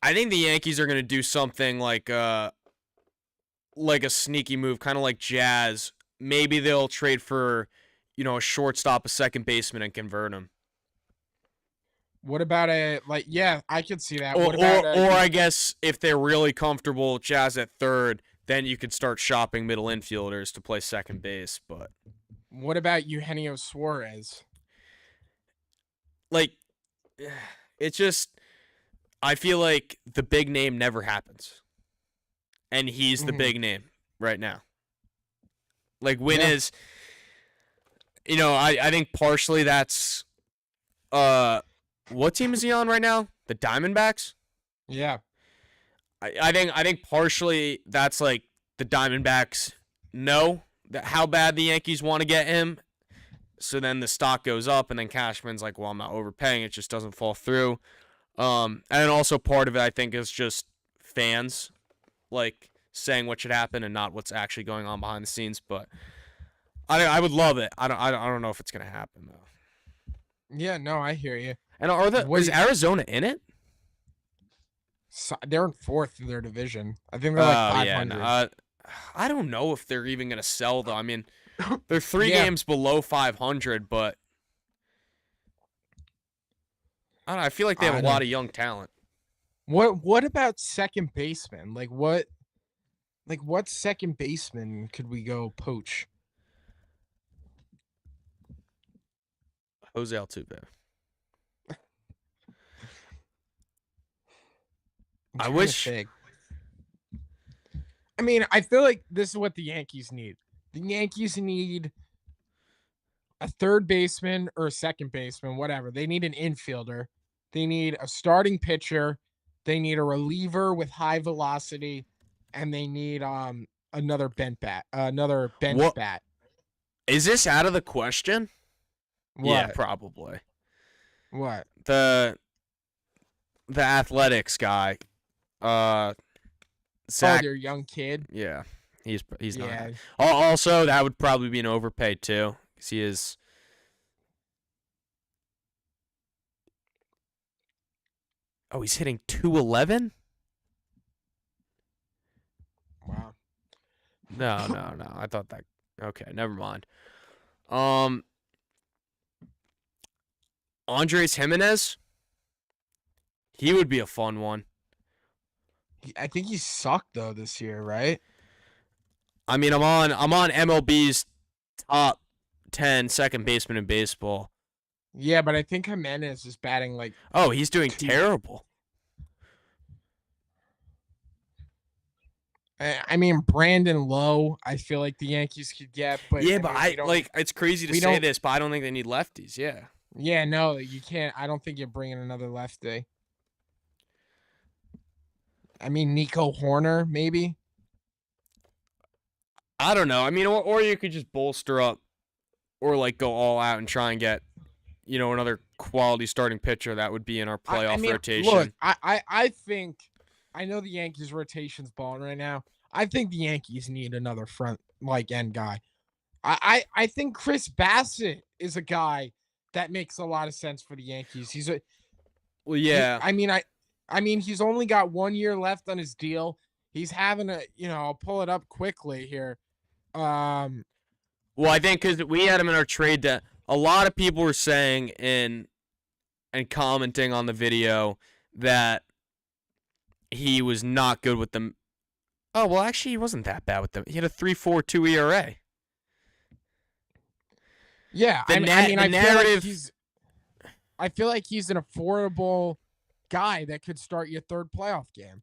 Speaker 2: I think the Yankees are going to do something like a sneaky move, kind of like Jazz. Maybe they'll trade for a shortstop, a second baseman, and convert him.
Speaker 1: what about a like? Yeah, I could see that.
Speaker 2: Or,
Speaker 1: What about
Speaker 2: or, or I guess if they're really comfortable, Jazz at third, then you could start shopping middle infielders to play second base. But
Speaker 1: what about Eugenio Suarez?
Speaker 2: like, it's just I feel like the big name never happens, and he's the
Speaker 1: Hmm.
Speaker 2: big name right now. Like Win
Speaker 1: Yeah,
Speaker 2: is, I think partially that's what team is he on right now? The Diamondbacks.
Speaker 1: yeah.
Speaker 2: I think partially that's like the Diamondbacks know that how bad the Yankees want to get him. So then the stock goes up, and then Cashman's like, "Well, I'm not overpaying. It just doesn't fall through." And then also part of it, I think, is just fans like saying what should happen and not what's actually going on behind the scenes. But I would love it. I don't know if it's gonna happen though.
Speaker 1: Yeah, no, I hear you.
Speaker 2: And
Speaker 1: What do
Speaker 2: is
Speaker 1: you,
Speaker 2: Arizona in it?
Speaker 1: they're in fourth in their division. I think they're like
Speaker 2: Oh yeah, no,
Speaker 1: 500.
Speaker 2: I don't know if they're even gonna sell though. I mean, they're three
Speaker 1: Yeah.
Speaker 2: games below 500, but I don't know. I feel like they have
Speaker 1: I
Speaker 2: a
Speaker 1: don't.
Speaker 2: lot of young talent.
Speaker 1: What about second baseman? What second baseman could we go poach?
Speaker 2: Jose Altuve.
Speaker 1: I'm
Speaker 2: I
Speaker 1: trying to
Speaker 2: wish.
Speaker 1: think. I mean, I feel like this is what the Yankees need. The Yankees need a third baseman or a second baseman, whatever. They need an infielder. They need a starting pitcher. They need a reliever with high velocity, and they need another bench
Speaker 2: What
Speaker 1: bat.
Speaker 2: is this out of the question? Yeah,
Speaker 1: What?
Speaker 2: probably.
Speaker 1: What?
Speaker 2: The athletics guy, uh,
Speaker 1: Oh,
Speaker 2: Zach.
Speaker 1: their young kid.
Speaker 2: Yeah, he's not.
Speaker 1: Yeah.
Speaker 2: Also, that would probably be an overpay too, because he is. Oh, he's hitting 211?
Speaker 1: Wow.
Speaker 2: No, no, no. I thought that. Okay, never mind. Um, Andres Jimenez, he would be a fun one.
Speaker 1: I think he sucked though this year, right?
Speaker 2: I mean, I'm on MLB's top 10 second baseman in baseball.
Speaker 1: Yeah, but I think Jimenez is batting like
Speaker 2: Oh, he's doing
Speaker 1: two.
Speaker 2: terrible.
Speaker 1: I mean, Brandon Lowe, I feel like the Yankees could get, but
Speaker 2: Yeah,
Speaker 1: I
Speaker 2: but
Speaker 1: mean,
Speaker 2: I like it's crazy to
Speaker 1: we
Speaker 2: say
Speaker 1: don't.
Speaker 2: this, but I don't think they need lefties. Yeah.
Speaker 1: Yeah, no, you can't. I don't think you're bringing another lefty. I mean, Nico Horner, maybe.
Speaker 2: I don't know. I mean, or you could just bolster up or like go all out and try and get, another quality starting pitcher that would be in our
Speaker 1: I
Speaker 2: playoff
Speaker 1: mean, look,
Speaker 2: rotation.
Speaker 1: I think I know the Yankees rotation's balling right now. I think the Yankees need another front like end guy. I think Chris Bassett is a guy that makes a lot of sense for the Yankees.
Speaker 2: Well, yeah.
Speaker 1: I mean he's only got 1 year left on his deal. He's having I'll pull it up quickly here. Um
Speaker 2: Well, I think because we had him in our trade that a lot of people were saying and commenting on the video that he was not good with them. Oh, well, actually, he wasn't that bad with them. He had a 3.42 ERA.
Speaker 1: yeah,
Speaker 2: The
Speaker 1: I mean
Speaker 2: narrative.
Speaker 1: I feel like he's an affordable guy that could start your third playoff game.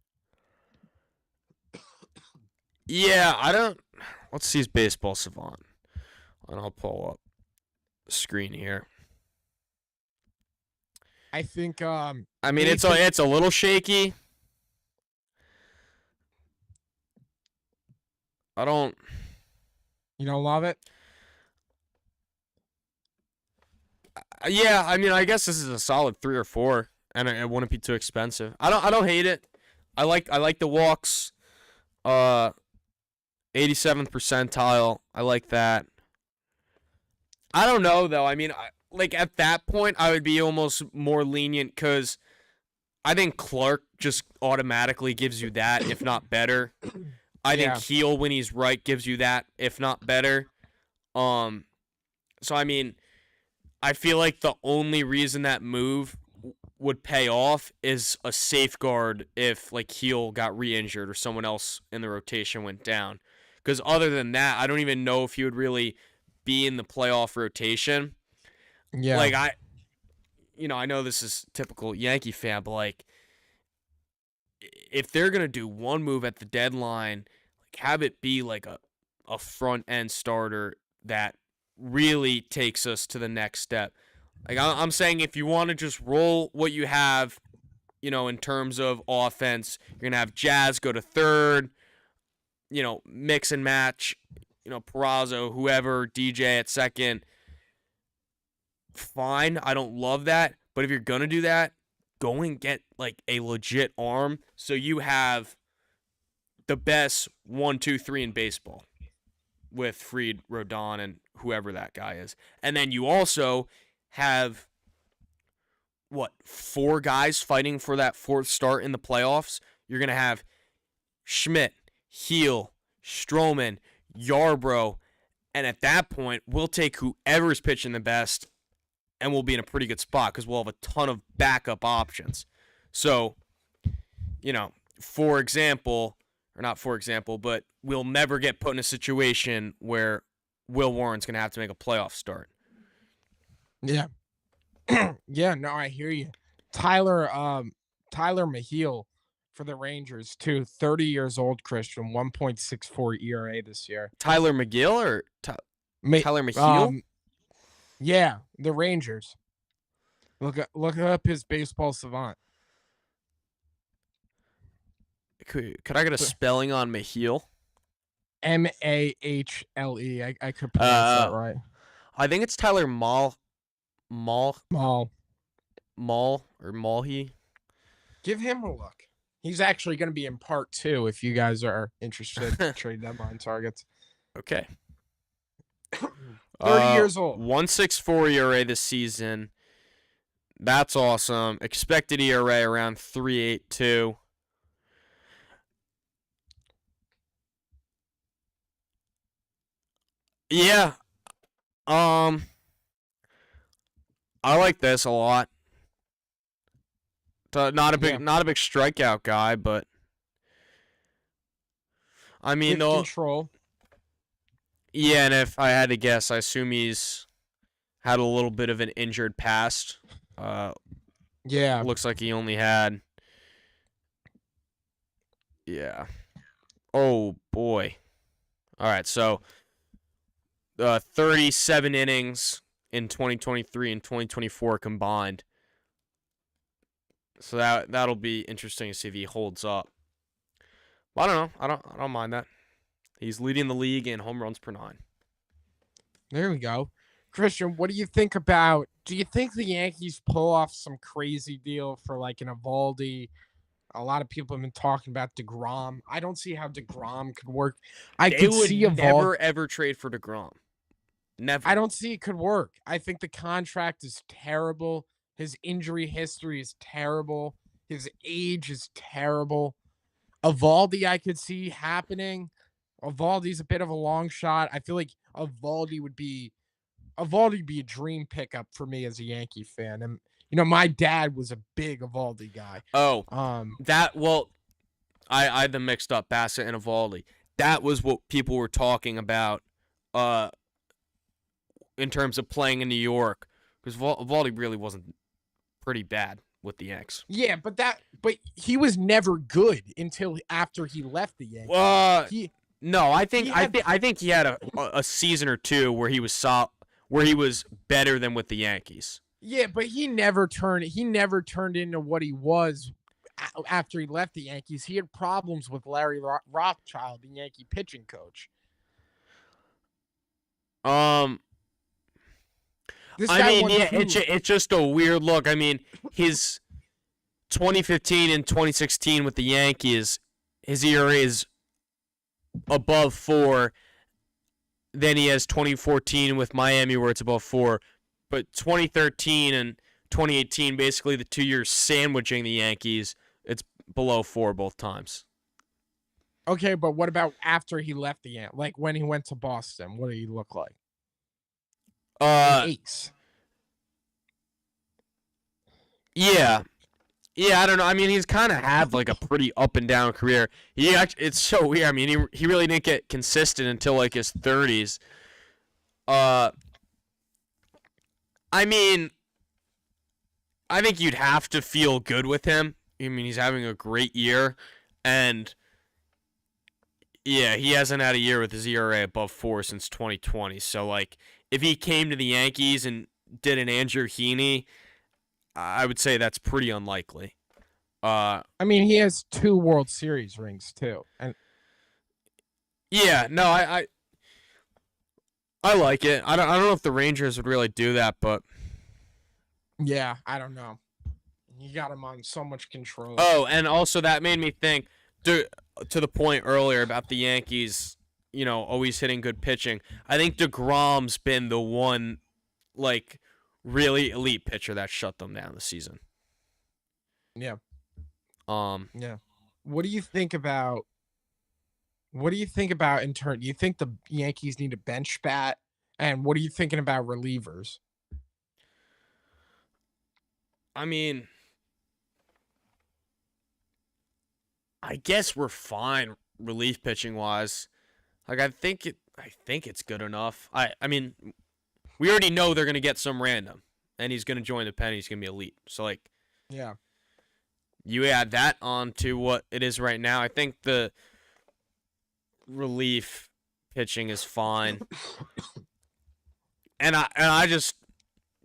Speaker 2: Yeah, I don't. Let's see his baseball savant. And I'll pull up the screen here.
Speaker 1: I think
Speaker 2: I mean, it's a little shaky. I don't.
Speaker 1: You don't love it?
Speaker 2: Yeah, I mean, I guess this is a solid 3 or 4, and it wouldn't be too expensive. I don't hate it. I like the walks. 87th percentile. I like that. I don't know though. I mean, like at that point, I would be almost more lenient because I think Clark just automatically gives you that, if not better. I think Heel, when he's right, gives you that, if not better. So I mean, I feel like the only reason that move would pay off is a safeguard if like Heel got re-injured or someone else in the rotation went down. Because other than that, I don't even know if he would really be in the playoff rotation.
Speaker 1: Yeah.
Speaker 2: Like I know this is typical Yankee fan, but like if they're gonna do one move at the deadline, like have it be like a front end starter that really takes us to the next step. Like I'm saying, if you want to just roll what you have, in terms of offense, you're gonna have Jazz go to third, mix and match, Peraza, whoever, DJ at second. Fine, I don't love that, but if you're gonna do that, go and get like a legit arm so you have the best 1, 2, 3 in baseball with Fried, Rodon, and whoever that guy is, and then you also have 4 guys fighting for that 4th start in the playoffs. You're gonna have Schmidt, Heel, Stroman, Yarbrough, and at that point, we'll take whoever's pitching the best, and we'll be in a pretty good spot because we'll have a ton of backup options. So, for example, or not for example, but we'll never get put in a situation where Will Warren's going to have to make a playoff start.
Speaker 1: Yeah. Yeah, no, I hear you. Tyler Maheel for the Rangers too. 30 years old, Christian, 1.64 ERA this year.
Speaker 2: Tyler McGill or Tyler Maheel?
Speaker 1: Yeah, the Rangers. Look up his baseball savant.
Speaker 2: Could I get a spelling on Maheel?
Speaker 1: Mahle. I could pronounce that right.
Speaker 2: I think it's Tyler Mahle or Malhi.
Speaker 1: Give him a look. He's actually going to be in part 2 if you guys are interested in trade deadline targets.
Speaker 2: Okay.
Speaker 1: 30 years old.
Speaker 2: 1.64 ERA this season. That's awesome. Expected ERA around 3.82. Yeah. Um, I like this a lot. Not a
Speaker 1: Yeah,
Speaker 2: big strikeout guy, but I mean,
Speaker 1: with
Speaker 2: though,
Speaker 1: control.
Speaker 2: yeah. And if I had to guess, I assume he's had a little bit of an injured past. Uh,
Speaker 1: Yeah,
Speaker 2: looks like he only had, yeah. Oh boy. All right, so 37 innings in 2023 and 2024 combined. So that'll be interesting to see if he holds up. Well, I don't know. I don't mind that. He's leading the league in home runs per nine.
Speaker 1: there we go. Christian, what do you think about? Do you think the Yankees pull off some crazy deal for like an Evaldi? A lot of people have been talking about DeGrom. I don't see how DeGrom could work. I
Speaker 2: They
Speaker 1: could
Speaker 2: would
Speaker 1: see Evaldi.
Speaker 2: never ever trade for DeGrom.
Speaker 1: I
Speaker 2: Never.
Speaker 1: don't see it could work. I think the contract is terrible. His injury history is terrible. His age is terrible. Evaldi, I could see happening. Evaldi's a bit of a long shot. I feel like Evaldi would be a dream pickup for me as a Yankee fan. And my dad was a big Evaldi guy.
Speaker 2: Oh,
Speaker 1: Um,
Speaker 2: that well, I had them mixed up, Bassett and Evaldi. That was what people were talking about. In terms of playing in New York, because Evaldi really wasn't pretty bad with the Yanks.
Speaker 1: yeah, but he was never good until after he left the Yankees.
Speaker 2: Uh,
Speaker 1: He
Speaker 2: no, I think
Speaker 1: he
Speaker 2: I
Speaker 1: had
Speaker 2: think I think he had a season or two where he was better than with the Yankees.
Speaker 1: Yeah, but he never turned into what he was after he left the Yankees. He had problems with Larry Rothschild, the Yankee pitching coach.
Speaker 2: Um,
Speaker 1: This
Speaker 2: I
Speaker 1: guy
Speaker 2: mean,
Speaker 1: won
Speaker 2: yeah,
Speaker 1: two.
Speaker 2: it's just a weird look. I mean, his 2015 and 2016 with the Yankees, his ERA is above 4. Then he has 2014 with Miami where it's above 4. But 2013 and 2018, basically the 2 years sandwiching the Yankees, it's below 4 both times.
Speaker 1: Okay, but what about after he left the Yankees? Like when he went to Boston, what did he look like? An
Speaker 2: Uh,
Speaker 1: ace.
Speaker 2: yeah. Yeah, I don't know. I mean, he's kind of had like a pretty up and down career. It's so weird. I mean, he really didn't get consistent until like his 30s. Uh, I mean, I think you'd have to feel good with him. I mean, he's having a great year, and yeah, he hasn't had a year with his ERA above 4 since 2020. So like, if he came to the Yankees and did an Andrew Heaney, I would say that's pretty unlikely.
Speaker 1: I mean, he has 2 World Series rings too, and
Speaker 2: Yeah, no, I like it. I don't know if the Rangers would really do that, but
Speaker 1: yeah, I don't know. You got him on so much control.
Speaker 2: oh, and also that made me think to the point earlier about the Yankees, always hitting good pitching. I think DeGrom's been the one like really elite pitcher that shut them down this season.
Speaker 1: Yeah,
Speaker 2: Um,
Speaker 1: yeah. What do you think about? What do you think about in turn? Do you think the Yankees need a bench bat? And what are you thinking about relievers?
Speaker 2: I mean, I guess we're fine relief pitching wise. Like I think it's good enough. I mean, we already know they're gonna get some random, and he's gonna join the pen. He's gonna be elite. So like,
Speaker 1: Yeah.
Speaker 2: you add that on to what it is right now. I think the relief pitching is fine, and I just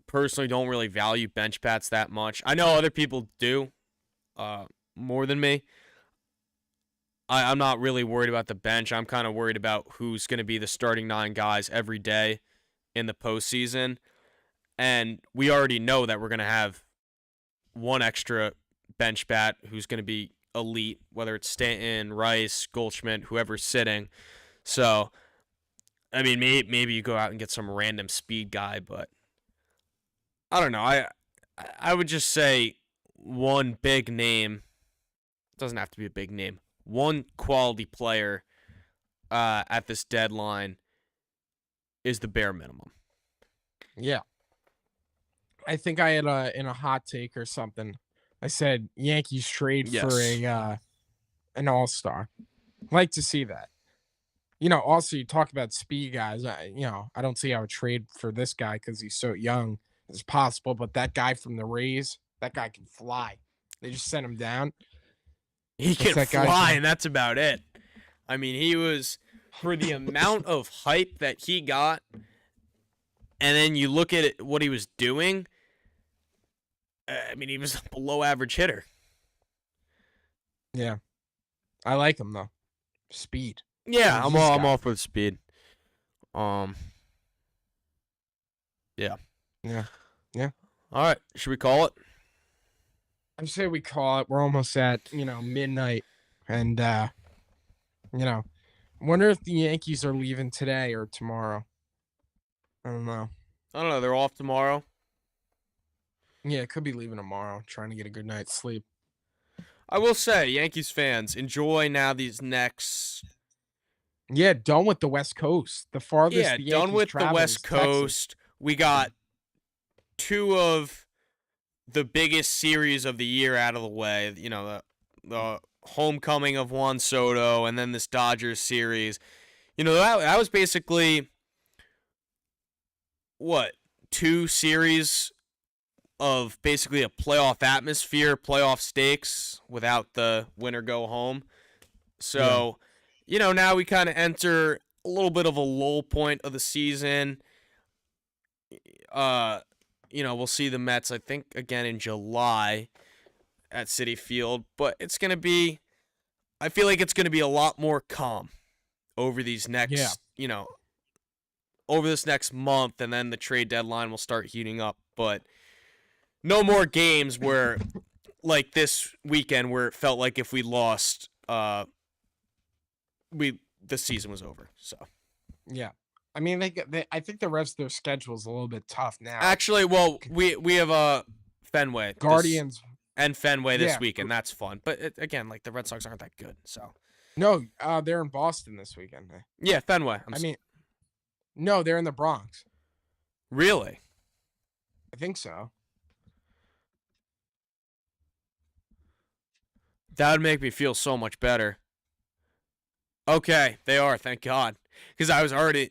Speaker 2: personally don't really value bench bats that much. I know other people do, more than me. I'm not really worried about the bench. I'm kind of worried about who's going to be the starting 9 guys every day in the postseason. And we already know that we're going to have one extra bench bat who's going to be elite, whether it's Stanton, Rice, Goldschmidt, whoever's sitting. So, I mean, maybe you go out and get some random speed guy, but I don't know. I would just say one big name. Doesn't have to be a big name. One quality player at this deadline is the bare minimum.
Speaker 1: Yeah. I think I had in a hot take or something. I said Yankees trade for
Speaker 2: Yes.
Speaker 1: a an all-star. Like to see that. Also you talk about speed guys. I don't see how a trade for this guy because he's so young is possible. But that guy from the Rays, that guy can fly. They just sent him down.
Speaker 2: He
Speaker 1: What's
Speaker 2: can
Speaker 1: that guy's
Speaker 2: fly,
Speaker 1: name?
Speaker 2: and that's about it. I mean, he was, for the amount of hype that he got, and then you look at it, what he was doing. I mean, he was a below average hitter.
Speaker 1: Yeah, I like him though. Speed.
Speaker 2: Yeah,
Speaker 1: He's
Speaker 2: I'm
Speaker 1: got
Speaker 2: all
Speaker 1: it.
Speaker 2: for the speed. Um, yeah.
Speaker 1: Yeah, yeah.
Speaker 2: All right, should we call it?
Speaker 1: I say we call it. We're almost at midnight, and wonder if the Yankees are leaving today or tomorrow. I don't know.
Speaker 2: I don't know. They're off tomorrow.
Speaker 1: Yeah, it could be leaving tomorrow. Trying to get a good night's sleep.
Speaker 2: I will say, Yankees fans, enjoy now these next.
Speaker 1: Yeah, done with the West Coast. The farthest
Speaker 2: Yeah,
Speaker 1: the
Speaker 2: done
Speaker 1: Yankees
Speaker 2: with the
Speaker 1: travel
Speaker 2: West
Speaker 1: is Texas.
Speaker 2: Coast. We got two of the biggest series of the year out of the way. The homecoming of Juan Soto, and then this Dodgers series. That was basically what, two series of basically a playoff atmosphere, playoff stakes without the winner go home.
Speaker 1: Yeah,
Speaker 2: So, now we kind of enter a little bit of a lull point of the season. Uh, we'll see the Mets, I think, again in July at Citi Field, but I feel like it's going to be a lot more calm over
Speaker 1: yeah,
Speaker 2: over this next month, and then the trade deadline will start heating up. But no more games where, like this weekend, where it felt like if we lost, the season was over. So
Speaker 1: yeah. I mean, I think the rest of their schedule is a little bit tough now.
Speaker 2: actually, well, we have Fenway
Speaker 1: Guardians,
Speaker 2: this
Speaker 1: yeah.
Speaker 2: weekend. That's fun. But again, like the Red Sox aren't that good. So
Speaker 1: No, they're in Boston this weekend.
Speaker 2: yeah, Fenway.
Speaker 1: I mean, no, they're in the Bronx.
Speaker 2: Really,
Speaker 1: I think so.
Speaker 2: that would make me feel so much better. Okay, they are. Thank God, because I was already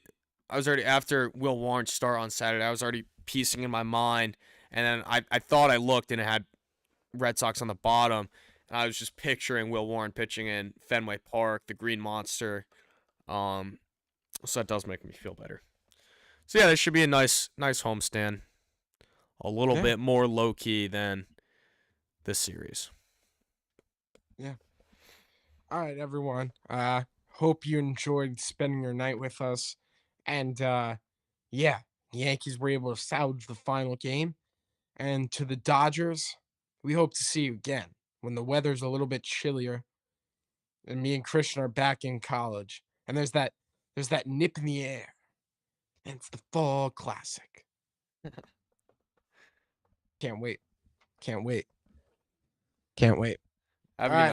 Speaker 2: after Will Warren's start on Saturday. I was already piecing in my mind, and then I thought I looked and it had Red Sox on the bottom, and I was just picturing Will Warren pitching in Fenway Park, the Green Monster. Um, so that does make me feel better. So yeah, this should be a nice homestand. A little
Speaker 1: Yeah,
Speaker 2: bit more low key than this series.
Speaker 1: yeah. All right, everyone. Hope you enjoyed spending your night with us. And yeah, the Yankees were able to salvage the final game. And to the Dodgers, we hope to see you again when the weather's a little bit chillier and me and Christian are back in college. And there's that nip in the air. And it's the fall classic. Can't wait. Can't wait. Can't wait.
Speaker 2: Have a
Speaker 1: All
Speaker 2: good
Speaker 1: right.
Speaker 2: night.